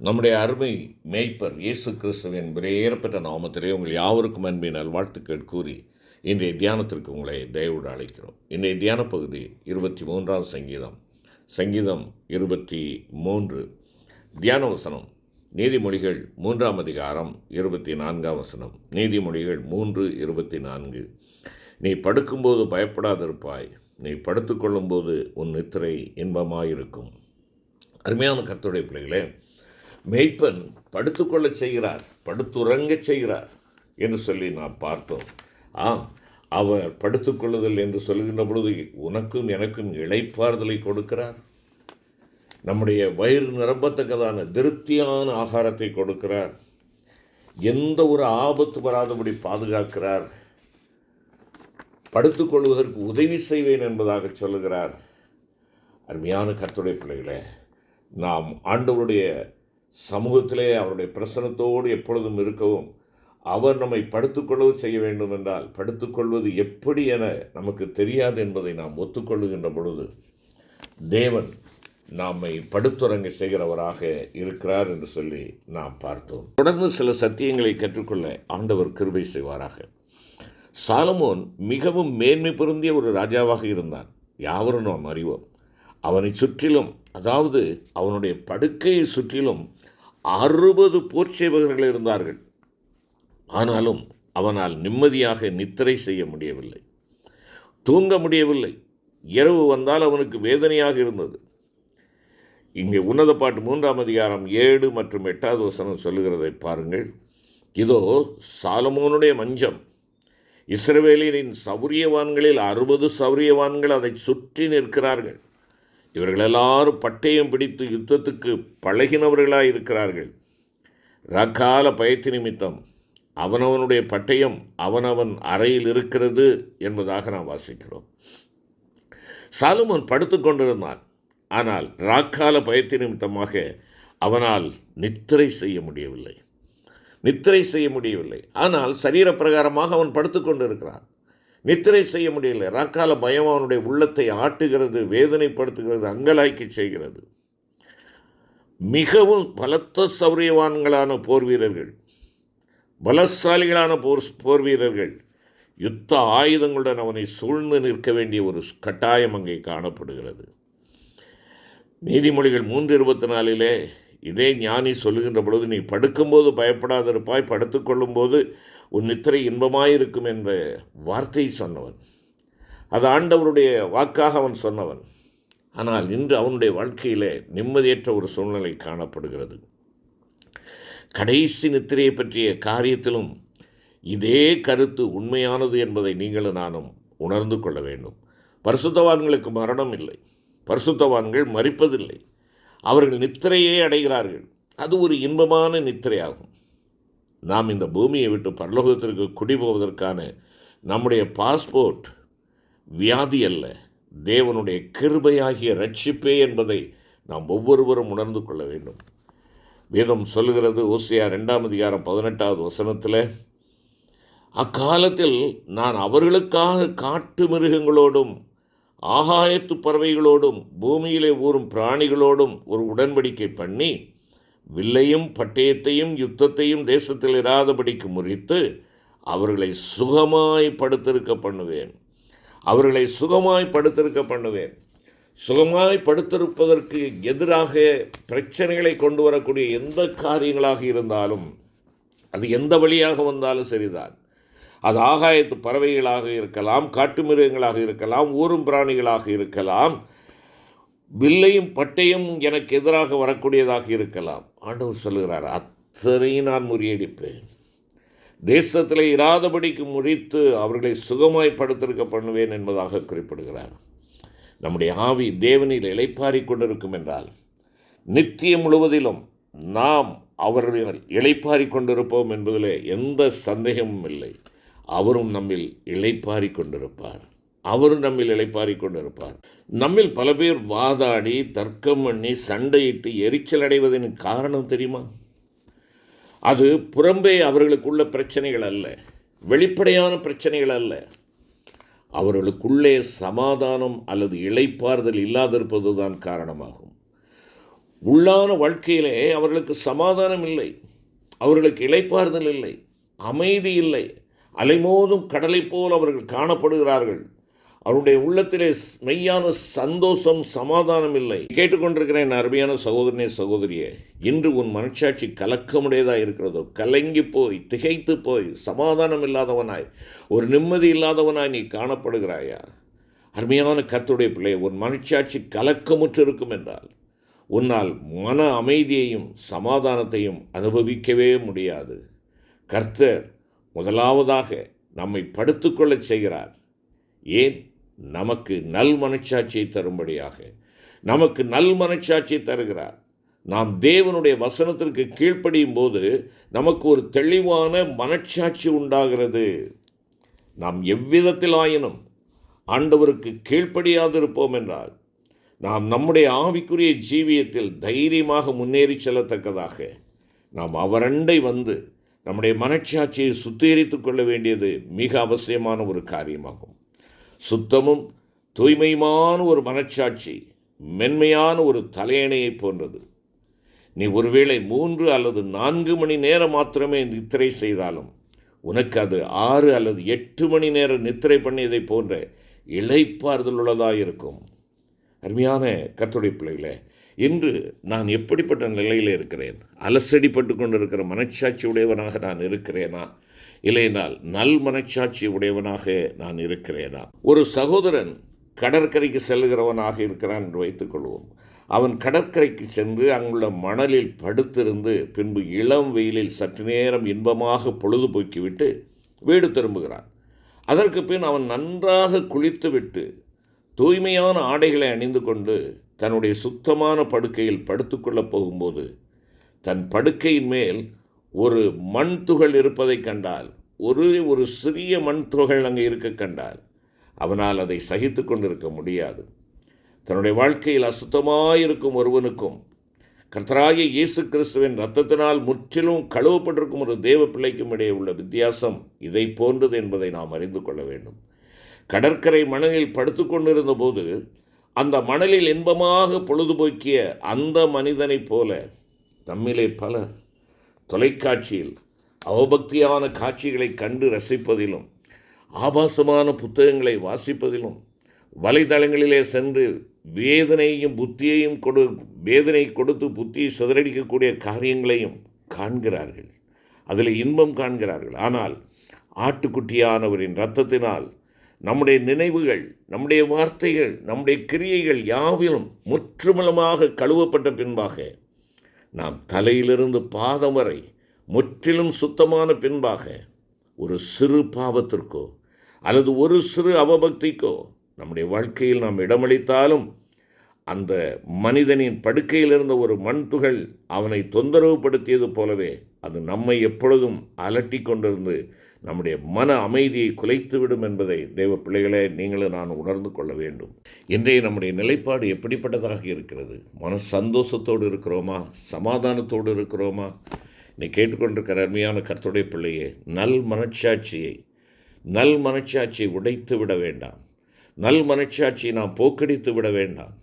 நம்முடைய அருமை மேய்ப்பர் இயேசு கிறிஸ்துவின் விலையேறப்பட்ட நாமத்திலே உங்கள் யாவருக்கும் அன்பின் நல்வாழ்த்துக்கள் கூறி இன்றைய தியானத்திற்கு உங்களை தயவோடு அழைக்கிறோம். இன்றைய தியான பகுதி 23ஆம் சங்கீதம் 23. தியான வசனம் நீதிமொழிகள் 3ஆம் அதிகாரம் 24ஆம் வசனம். நீதிமொழிகள் 3:24. நீ படுக்கும்போது பயப்படாதிருப்பாய், நீ படுத்துக்கொள்ளும்போது உன் நித்திரை இன்பமாயிருக்கும். அருமையான கர்த்தருடைய பிள்ளைகளே, மேய்ப்பன் படுத்துக்கொள்ளச் செய்கிறார், படுத்துறங்கச் செய்கிறார் என்று சொல்லி நாம் பார்த்தோம். அவர் படுத்துக்கொள்ளுதல் என்று சொல்லுகின்ற பொழுது உனக்கும் எனக்கும் இளைப்பாறுதலை கொடுக்கிறார். நம்முடைய வயிறு நிரம்பத்தக்கதான திருப்தியான ஆகாரத்தை கொடுக்கிறார். எந்த ஒரு ஆபத்து வராதபடி பாதுகாக்கிறார். படுத்துக்கொள்வதற்கு உதவி செய்வேன் என்பதாக சொல்லுகிறார். அருமையான கர்த்தருடைய பிள்ளைகளே, நாம் ஆண்டவருடைய சமூகத்திலே அவருடைய பிரசன்னத்தோடு எப்பொழுதும் இருக்கவும், அவர் நம்மை படுத்துக்கொள்ளவும் செய்ய வேண்டும் என்றால் படுத்துக்கொள்வது எப்படி என நமக்கு தெரியாது என்பதை நாம் ஒத்துக்கொள்ளுகின்ற பொழுது தேவன் நம்மை படுத்துறங்க செய்கிறவராக இருக்கிறார் என்று சொல்லி நாம் பார்த்தோம். தொடர்ந்து சில சத்தியங்களை கற்றுக்கொள்ள ஆண்டவர் கிருபை செய்வாராக. சாலமோன் மிகவும் மேன்மை பொருந்திய ஒரு ராஜாவாக இருந்தான். யாவரும் நாம் அறிவோம். அவனை சுற்றிலும், அதாவது அவனுடைய படுக்கையை சுற்றிலும் 60 போர்ச்சேவகர்கள் இருந்தார்கள். ஆனாலும் அவனால் நிம்மதியாக நித்திரை செய்ய முடியவில்லை, தூங்க முடியவில்லை. இரவு வந்தால் அவனுக்கு வேதனையாக இருந்தது. இங்கே உன்னத பாட்டு 3ஆம் அதிகாரம் 7 மற்றும் 8வது வசனம் சொல்லுகிறதை பாருங்கள். இதோ சாலமோனுடைய மஞ்சம், இஸ்ரவேலின் சௌரியவான்களில் 60 சௌரியவான்கள் அதை சுற்றி நிற்கிறார்கள். இவர்கள் எல்லாரும் பட்டயம் பிடித்து யுத்தத்துக்கு பழகினவர்களாக இருக்கிறார்கள். ரக்கால பயத்து நிமித்தம் அவனவனுடைய பட்டயம் அவனவன் அறையில் இருக்கிறது என்பதாக நாம் வாசிக்கிறோம். சாலமோன் படுத்து கொண்டிருந்தான். ஆனால் ராக்கால பயத்து நிமித்தமாக அவனால் நித்திரை செய்ய முடியவில்லை. ஆனால் சரீர பிரகாரமாக அவன் படுத்து கொண்டிருக்கிறான். நித்திரை செய்ய முடியலை. ராக்கால பயம் அவனுடைய உள்ளத்தை ஆட்டுகிறது, வேதனைப்படுத்துகிறது, அங்கலாய்க்கு செய்கிறது. மிகவும் பலத்த சௌரியவான்களான போர் வீரர்கள், பலசாலிகளான போர் வீரர்கள் யுத்த ஆயுதங்களுடன் அவனை சூழ்ந்து நிற்க வேண்டிய ஒரு கட்டாயம் அங்கே காணப்படுகிறது. நீதிமொழிகள் 3:24 இதே ஞானி சொல்லுகின்ற பொழுது, நீ படுக்கும்போது பயப்படாதிருப்பாய், படுத்துக்கொள்ளும்போது உன் நித்திரை இன்பமாயிருக்கும் என்ற வார்த்தையை சொன்னவன். அது ஆண்டவருடைய வாக்காக அவன் சொன்னவன். ஆனால் இன்று அவனுடைய வாழ்க்கையிலே நிம்மதியற்ற ஒரு சூழ்நிலை காணப்படுகிறது. கடைசி நித்திரையை பற்றிய காரியத்திலும் இதே கருத்து உண்மையானது என்பதை நீங்களும் நானும் உணர்ந்து கொள்ள வேண்டும். பரிசுத்தவான்களுக்கு மரணம் இல்லை, பரிசுத்தவான்கள் மரிப்பதில்லை, அவர்கள் நித்திரையே அடைகிறார்கள். அது ஒரு இன்பமான நித்திரையாகும். நாம் இந்த பூமியை விட்டு பரலோகத்திற்கு குடிபோவதற்கான நம்முடைய பாஸ்போர்ட் வியாதி அல்ல, தேவனுடைய கிருபையாகிய ரட்சிப்பே என்பதை நாம் ஒவ்வொருவரும் உணர்ந்து கொள்ள வேண்டும். வேதம் சொல்லுகிறது, ஓசியா 2ஆம் அதிகாரம் 18வது வசனத்தில், அக்காலத்தில் நான் அவர்களுக்காக காட்டு மிருகங்களோடும் ஆகாயத்து பறவைகளோடும் பூமியிலே ஊறும் பிராணிகளோடும் ஒரு உடன்படிக்கை பண்ணி வில்லையும் பட்டயத்தையும் யுத்தத்தையும் தேசத்தில் இராதபடிக்கு முறித்து அவர்களை சுகமாய் படுத்திருக்க பண்ணுவேன். சுகமாய் படுத்திருப்பதற்கு எதிராக பிரச்சனைகளை கொண்டு வரக்கூடிய எந்த காரியங்களாக இருந்தாலும், அது எந்த வழியாக வந்தாலும் சரிதான். அது ஆகாயத்து பறவைகளாக இருக்கலாம், காட்டு மிருகங்களாக இருக்கலாம், ஊரும் பிராணிகளாக இருக்கலாம், வில்லையும் பட்டையும் எனக்கு எதிராக வரக்கூடியதாக இருக்கலாம். ஆண்டவர் சொல்லுகிறார், அத்தனையும் நான் முறியடிப்பேன், தேசத்தில் இராதபடிக்கு முறித்து அவர்களை சுகமாய் படுத்திருக்க பண்ணுவேன் என்பதாக குறிப்பிடுகிறார். நம்முடைய ஆவி தேவனில் இளைப்பாரி கொண்டிருக்கும் என்றால் நித்தியம் முழுவதிலும் நாம் அவர்கள் இளைப்பாரி கொண்டிருப்போம் என்பதில் எந்த சந்தேகமும் இல்லை. அவரும் நம்மில் இளைப்பாரி கொண்டிருப்பார். நம்மில் பல பேர் வாதாடி தர்க்கம் பண்ணி சண்டையிட்டு எரிச்சல் அடைவதன் காரணம் தெரியுமா? அது புறம்பே அவர்களுக்குள்ள பிரச்சனைகள் அல்ல, வெளிப்படையான பிரச்சனைகள் அல்ல. அவர்களுக்குள்ளே சமாதானம் அல்லது இளைப்பாறுதல் இல்லாதிருப்பது தான் காரணமாகும். உள்ளான வாழ்க்கையிலே அவர்களுக்கு சமாதானம் இல்லை, அவர்களுக்கு இளைப்பாறுதல் இல்லை, அமைதி இல்லை. அலைமோதும் கடலை போல் அவர்கள் காணப்படுகிறார்கள். அவருடைய உள்ளத்திலே மெய்யான சந்தோஷம், சமாதானம் இல்லை. கேட்டுக்கொண்டிருக்கிறேன் அருமையான சகோதரனே, சகோதரியே, இன்று உன் மனச்சாட்சி கலக்கமுடையதாக இருக்கிறதோ, கலங்கி போய் திகைத்து போய் சமாதானம் இல்லாதவனாய், ஒரு நிம்மதி இல்லாதவனாய் நீ காணப்படுகிறாயா? அருமையான கர்த்தருடைய பிள்ளை, உன் மனச்சாட்சி கலக்கமுற்று இருக்கும் என்றால் உன்னால் மன அமைதியையும் சமாதானத்தையும் அனுபவிக்கவே முடியாது. கர்த்தர் முதலாவதாக நம்மை படுத்துக்கொள்ளச் செய்கிறார். ஏன்? நமக்கு நல் மனச்சாட்சியை தரும்படியாக நமக்கு நல் மனச்சாட்சியை தருகிறார். நாம் தேவனுடைய வசனத்திற்கு கீழ்ப்படியும் போது நமக்கு ஒரு தெளிவான மனச்சாட்சி உண்டாகிறது. நாம் எவ்விதத்தில் ஆயினும் ஆண்டவருக்கு கீழ்ப்படியாதிருப்போம் என்றால் நாம் நம்முடைய ஆவிக்குரிய ஜீவியத்தில் தைரியமாக முன்னேறி செல்லத்தக்கதாக நாம் அவரண்டை வந்து நம்முடைய மனச்சாட்சியை சுத்திகரித்து கொள்ள வேண்டியது மிக அவசியமான ஒரு காரியமாகும். சுத்தமும் தூய்மையுமான ஒரு மனச்சாட்சி மென்மையான ஒரு தலையணையை போன்றது. நீ ஒருவேளை 3 அல்லது 4 மணி நேரம் மாத்திரமே நித்திரை செய்தாலும் உனக்கு அது 6 அல்லது 8 மணி நேரம் நித்திரை பண்ணியதை போன்ற இளைப்பாறுதல் உள்ளதாக இருக்கும். அருமையான கர்த்தருடைய பிள்ளைகளே, இன்று நான் எப்படிப்பட்ட நிலையில் இருக்கிறேன்? அலசடிப்பட்டு கொண்டிருக்கிற மனச்சாட்சி உடையவனாக நான் இருக்கிறேனா? இல்லைனால் நல் மனச்சாட்சி உடையவனாக நான் இருக்கிறேனா? ஒரு சகோதரன் கடற்கரைக்கு செல்கிறவனாக இருக்கிறான் என்று வைத்துக்கொள்வோம். அவன் கடற்கரைக்கு சென்று அங்குள்ள மணலில் படுத்திருந்து பின்பு இளம் வெயிலில் சற்று நேரம் இன்பமாக பொழுதுபோக்கிவிட்டு வீடு திரும்புகிறான். அதற்கு பின் அவன் நன்றாக குளித்துவிட்டு தூய்மையான ஆடைகளை அணிந்து கொண்டு தன்னுடைய சுத்தமான படுக்கையில் படுத்துக்கொள்ளப் போகும்போது தன் படுக்கையின் மேல் ஒரு மண் துகள் இருப்பதை கண்டால், ஒரு சிறிய மண் துகள் அங்கே இருக்க கண்டால் அவனால் அதை சகித்து கொண்டிருக்க முடியாது. தன்னுடைய வாழ்க்கையில் அசுத்தமாயிருக்கும் ஒருவனுக்கும் கர்த்தராகிய இயேசு கிறிஸ்துவின் இரத்தத்தினால் முற்றிலும் கழுவப்பட்டிருக்கும் ஒரு தேவ பிள்ளைக்கும் இடையே உள்ள வித்தியாசம் இதை போன்றது என்பதை நாம் அறிந்து கொள்ள வேண்டும். கடற்கரை மணலில் படுத்து கொண்டிருந்த போது அந்த மணலில் இன்பமாக பொழுதுபோக்கிய அந்த மனிதனைப் போல நம்மிலே பலர் தொலைக்காட்சியில் அவபக்தியான காட்சிகளை கண்டு ரசிப்பதிலும், ஆபாசமான புத்தகங்களை வாசிப்பதிலும், வலைதளங்களிலே சென்று வேதனை கொடுத்து புத்தியை சிதறடிக்கக்கூடிய காரியங்களையும் காண்கிறார்கள். அதில் இன்பம் காண்கிறார்கள். ஆனால் ஆட்டுக்குட்டியானவரின் இரத்தத்தினால் நம்முடைய நினைவுகள், நம்முடைய வார்த்தைகள், நம்முடைய கிரியைகள் யாவிலும் முற்றுமுழுமாக கழுவப்பட்ட பின்பாக, நாம் தலையிலிருந்து பாதம் வரை முற்றிலும் சுத்தமான பின்பாக ஒரு சிறு பாவத்திற்கோ அல்லது ஒரு சிறு அவபக்திக்கோ நம்முடைய வாழ்க்கையில் நாம் இடமளித்தாலும் அந்த மனிதனின் படுக்கையில் இருந்த ஒரு மண் துகள் அவனை தொந்தரவுப்படுத்தியது போலவே அது நம்மை எப்பொழுதும் அலட்டி கொண்டிருந்து நம்முடைய மன அமைதியை குலைத்துவிடும் என்பதை தேவ பிள்ளைகளே, நீங்களும் நான் உணர்ந்து கொள்ள வேண்டும். இன்றைய நம்முடைய நிலைப்பாடு எப்படிப்பட்டதாக இருக்கிறது? மன சந்தோஷத்தோடு இருக்கிறோமா? சமாதானத்தோடு இருக்கிறோமா? நீ கேட்டுக்கொண்டிருக்கிற அருமையான கர்த்தருடைய பிள்ளையே, நல் மனச்சாட்சியை உடைத்து விட வேண்டாம். நல் மனச்சாட்சியை நாம் போக்கடித்து விட வேண்டாம்.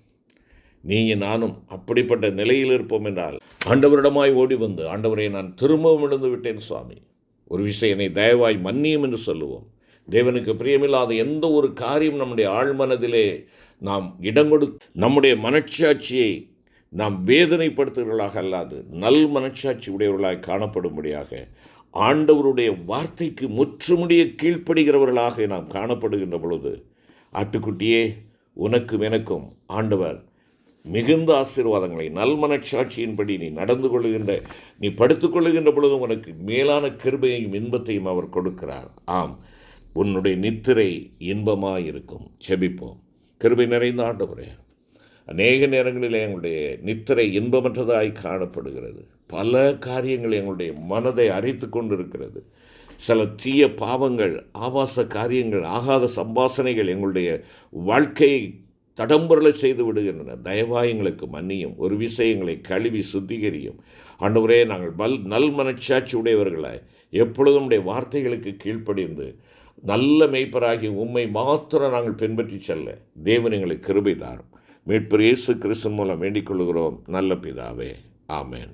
நீங்கள் நானும் அப்படிப்பட்ட நிலையில் இருப்போம் என்றால் ஆண்டவரிடமாய் ஓடி வந்து, ஆண்டவரை நான் திரும்பவும் விழுந்து விட்டேன் சுவாமி, ஒரு விஷயம் என்னை தயவாய் மன்னியும் என்று சொல்லுவோம். தேவனுக்கு பிரியமில்லாத எந்த ஒரு காரியம் நம்முடைய ஆழ்மனதிலே நாம் நம்முடைய மனச்சாட்சியை நாம் வேதனைப்படுத்துகிறவர்களாக அல்லாது நல் மனச்சாட்சி உடையவர்களாக காணப்படும்படியாக, ஆண்டவருடைய வார்த்தைக்கு முற்றுமுடிய கீழ்ப்படுகிறவர்களாக நாம் காணப்படுகின்ற பொழுது, ஆட்டுக்குட்டியே, உனக்கும் எனக்கும் ஆண்டவர் மிகுந்த ஆசீர்வாதங்களை, நல் மனச்சாட்சியின்படி நீ படுத்துக்கொள்ளுகின்ற பொழுதும் உனக்கு மேலான கிருபையையும் இன்பத்தையும் அவர் கொடுக்கிறார். ஆம், உன்னுடைய நித்திரை இன்பமாயிருக்கும். செபிப்போம். கிருபை நிறைந்த ஆண்டவரே, அநேக நேரங்களில் எங்களுடைய நித்திரை இன்பமற்றதாய் காணப்படுகிறது. பல காரியங்கள் எங்களுடைய மனதை அரித்து கொண்டிருக்கிறது. சில தீய பாவங்கள், ஆபாச காரியங்கள், ஆகாத சம்பாசனைகள் எங்களுடைய வாழ்க்கையை தடம்புரலை செய்து விடுகின்றன. தயவாய் எங்களுக்கு மன்னியும். ஒரு விஷயங்களை கழுவி சுத்திகரியும். ஆண்டவரே, நாங்கள் நல் மனச்சாட்சி உடையவர்களாய் எப்பொழுதும் உடைய வார்த்தைகளுக்கு கீழ்ப்படிந்து நல்ல மெய்ப்பராகி உம்மை மாத்திரம் நாங்கள் பின்பற்றி செல்ல தேவன் எங்களுக்கு கிருபை தாரும். மீட்பர் இயேசு கிறிஸ்து மூலம் வேண்டிக் கொள்கிறோம் நல்ல பிதாவே. ஆமென்.